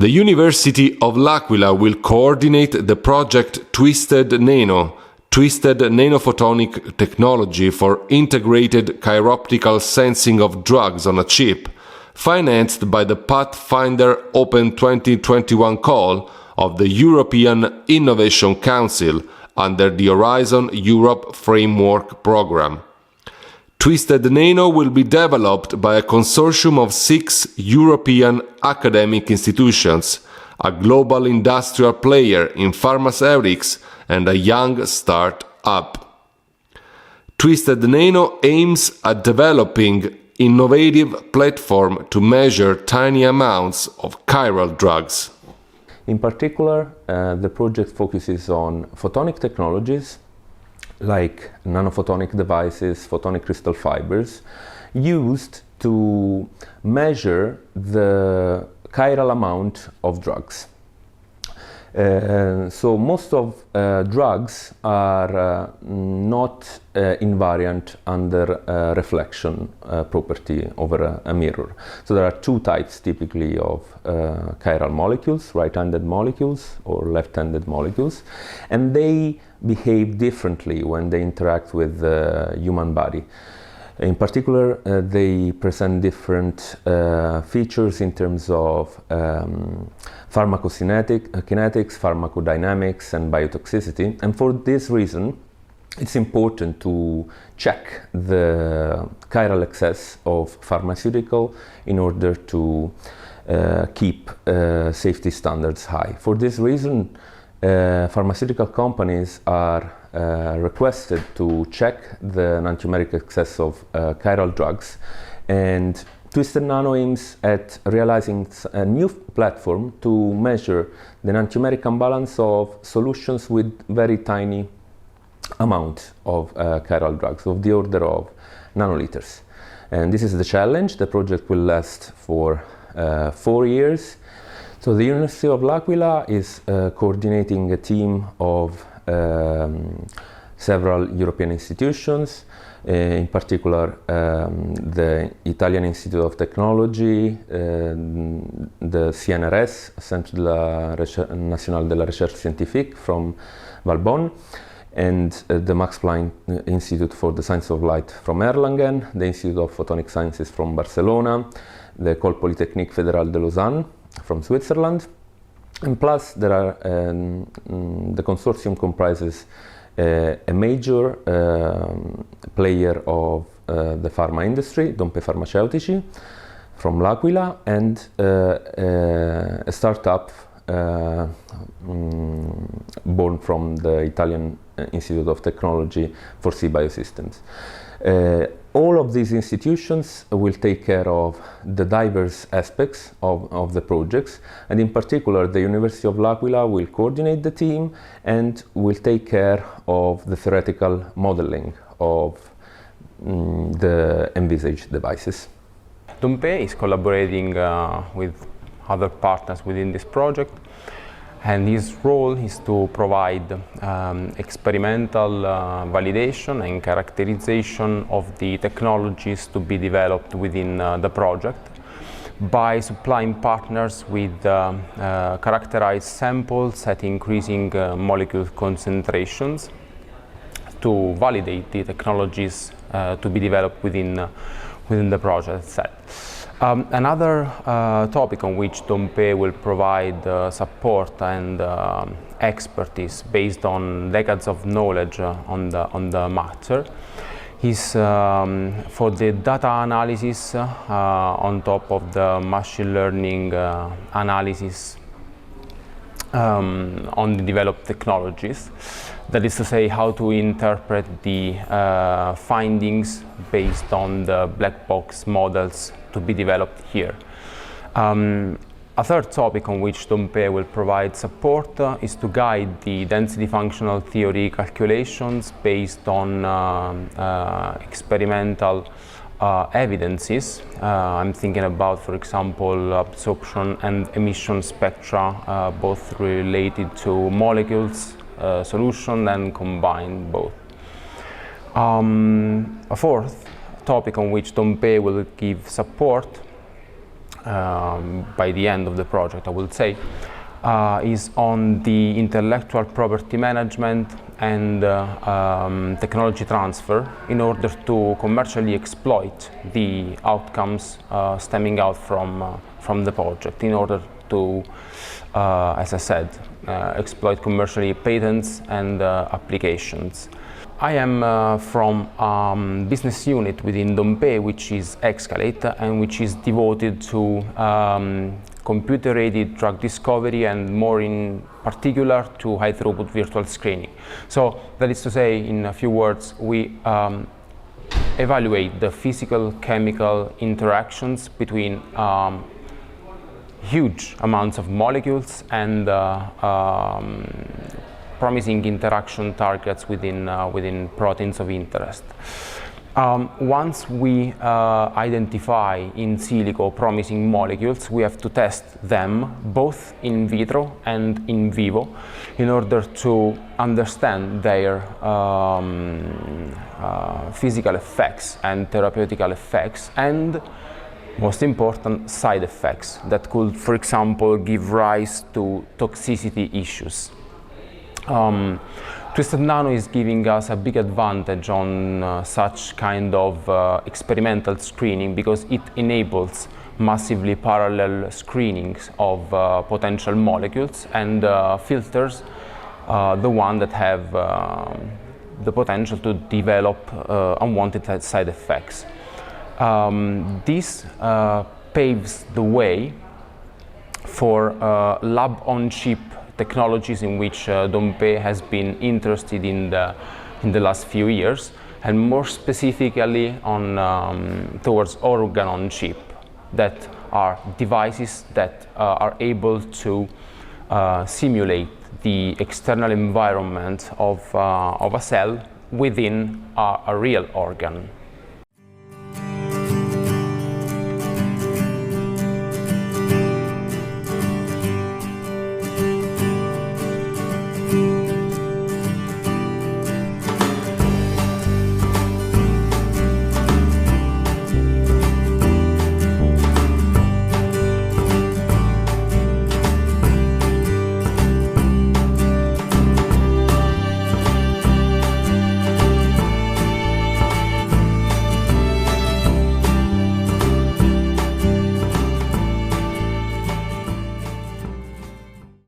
The University of L'Aquila will coordinate the project Twisted Nano, Twisted Nanophotonic Technology for Integrated Chiroptical Sensing of Drugs on a Chip, financed by the Pathfinder Open 2021 call of the European Innovation Council under the Horizon Europe Framework Programme. Twisted Nano will be developed by a consortium of 6 European academic institutions, a global industrial player in pharmaceutics, and a young start-up. Twisted Nano aims at developing innovative platform to measure tiny amounts of chiral drugs. In particular, the project focuses on photonic technologies like nanophotonic devices, photonic crystal fibers, used to measure the chiral amount of drugs. So most of drugs are not invariant under reflection property over a mirror. So there are 2 types typically of chiral molecules, right-handed molecules or left-handed molecules, and they behave differently when they interact with the human body. In particular, they present different features in terms of kinetics, pharmacodynamics, and biotoxicity. And for this reason, it's important to check the chiral excess of pharmaceutical in order to keep safety standards high. For this reason, pharmaceutical companies are requested to check the enantiomeric excess of chiral drugs, and Twisted Nano aims at realizing a new platform to measure the enantiomeric imbalance of solutions with very tiny amount of chiral drugs, of the order of nanoliters. And this is the challenge. The project will last for 4 years. So the University of L'Aquila is coordinating a team of several European institutions, in particular the Italian Institute of Technology, the CNRS, Centre National de la Recherche Scientifique from Valbonne, and the Max Planck Institute for the Science of Light from Erlangen, the Institute of Photonic Sciences from Barcelona, the École Polytechnique Fédérale de Lausanne from Switzerland, and plus there are the consortium comprises a major player of the pharma industry, Dompe Farmaceutici, from L'Aquila, and a startup born from the Italian Institute of Technology for Sea Biosystems. All of these institutions will take care of the diverse aspects of the projects, and in particular the University of L'Aquila will coordinate the team and will take care of the theoretical modeling of the envisaged devices. Dompe is collaborating with other partners within this project, and his role is to provide experimental validation and characterization of the technologies to be developed within the project by supplying partners with characterized samples at increasing molecule concentrations to validate the technologies to be developed within the project itself. Another topic on which Dompe will provide support and expertise based on decades of knowledge on the matter is for the data analysis on top of the machine learning analysis on the developed technologies. That is to say, how to interpret the findings based on the black box models to be developed here. A third topic on which Dompe will provide support is to guide the density functional theory calculations based on experimental evidences. I'm thinking about, for example, absorption and emission spectra, both related to molecules, solution, and combine both. A fourth topic on which Dompe will give support by the end of the project, I would say, is on the intellectual property management and technology transfer in order to commercially exploit the outcomes stemming out from the project, in order to, as I said, exploit commercially patents and applications. I am from business unit within Dompe, which is Excalate, and which is devoted to computer-aided drug discovery, and more in particular to high-throughput virtual screening. So that is to say, in a few words, we evaluate the physical-chemical interactions between huge amounts of molecules and promising interaction targets within proteins of interest. Once we identify in silico promising molecules, we have to test them both in vitro and in vivo in order to understand their physical effects and therapeutical effects, and most important, side effects that could, for example, give rise to toxicity issues. Twisted Nano is giving us a big advantage on such kind of experimental screening, because it enables massively parallel screenings of potential molecules and filters the one that have the potential to develop unwanted side effects. This paves the way for lab-on-chip technologies in which Dompe has been interested in the last few years, and more specifically on towards organ-on-chip, that are devices that are able to simulate the external environment of a cell within a real organ.